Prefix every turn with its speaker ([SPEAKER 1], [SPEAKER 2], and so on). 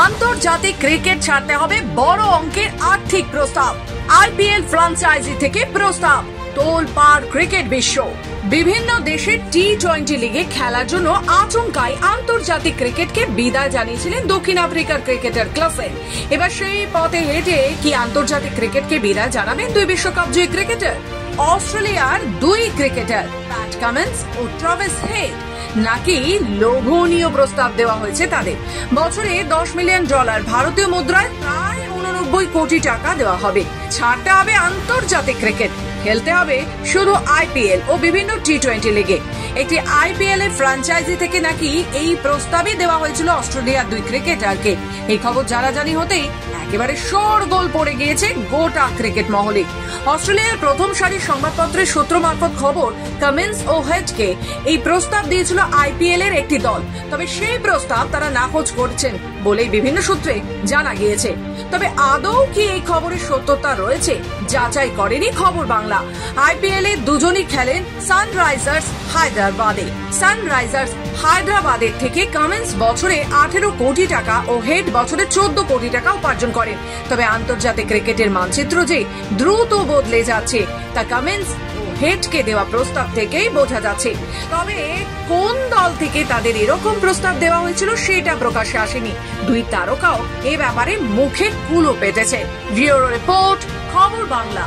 [SPEAKER 1] আন্তর্জাতিক ক্রিকেট ছাড়তে হবে বড় অঙ্কের আর্থিক প্রস্তাব। আইপিএল ফ্র্যাঞ্চাইজি থেকে প্রস্তাব, তোলপাড় ক্রিকেট বিশ্ব। বিভিন্ন দেশের টি-20 লিগে খেলার জন্য আচমকাই আন্তর্জাতিক ক্রিকেটকে বিদায় জানিয়েছিলেন দক্ষিণ আফ্রিকার ক্রিকেটার ক্লাসেন। এবার সেই পথে হেঁটে কি আন্তর্জাতিক ক্রিকেটকে বিদায় জানাবেন দুই বিশ্বকাপ জয়ী ক্রিকেটার? অস্ট্রেলিয়ার দুই ক্রিকেটার প্যাট কামিন্স ও ট্রাভিস হেড, নাকি লোভনীয় প্রস্তাব দেওয়া হয়েছে তাদের? বছরে $10 মিলিয়ন, ভারতীয় মুদ্রায় প্রায় 89 কোটি টাকা দেওয়া হবে। ছাড়তে হবে আন্তর্জাতিক ক্রিকেট, খেলতে হবে শুধু আইপিএল ও বিভিন্ন টি-20 লিগে। একটি আইপিএল এর ফ্র্যাঞ্চাইজি থেকে নাকি এই প্রস্তাবই দেওয়া হয়েছিল অস্ট্রেলিয়ার দুই ক্রিকেটারকে। এই খবর জানাজানি হতেই একেবারে শোরগোল পড়ে গিয়েছে গোটা ক্রিকেট মহলে। অস্ট্রেলিয়ার প্রথম সারির সংবাদপত্রের সূত্র মারফত খবর, কামিন্স ও হেডকে এই প্রস্তাব দিয়েছিল আইপিএল এর একটি দল। তবে সেই প্রস্তাব তারা নাকচ করছেন বলেই বিভিন্ন সূত্রে জানা গিয়েছে। তবে আদৌ কি এই খবরের সত্যতা রয়েছে যাচাই করেনি খবর বাংলা। আইপিএল এ দুজনই খেলেন সানরাইজার্স হায়দ্রাবাদে। সানরাইজার্স হায়দ্রাবাদের থেকে কামিন্স বছরে 18 কোটি টাকা ও হেড বছরে 14 কোটি টাকা উপার্জন করেন। তবে আন্তর্জাতিক ক্রিকেটের মানচিত্র যে দ্রুত বদলে যাচ্ছে তা কামিন্স ও হেডকে দেওয়া প্রস্তাব থেকেই বোঝা যাচ্ছে। তবে কোন দল থেকে তাদের এরকম প্রস্তাব দেওয়া হয়েছিল সেটা প্রকাশ্যে আসেনি। দুই তারকাও এ ব্যাপারে মুখে কুলো পেটেছে। ব্যুরো রিপোর্ট, খবর বাংলা।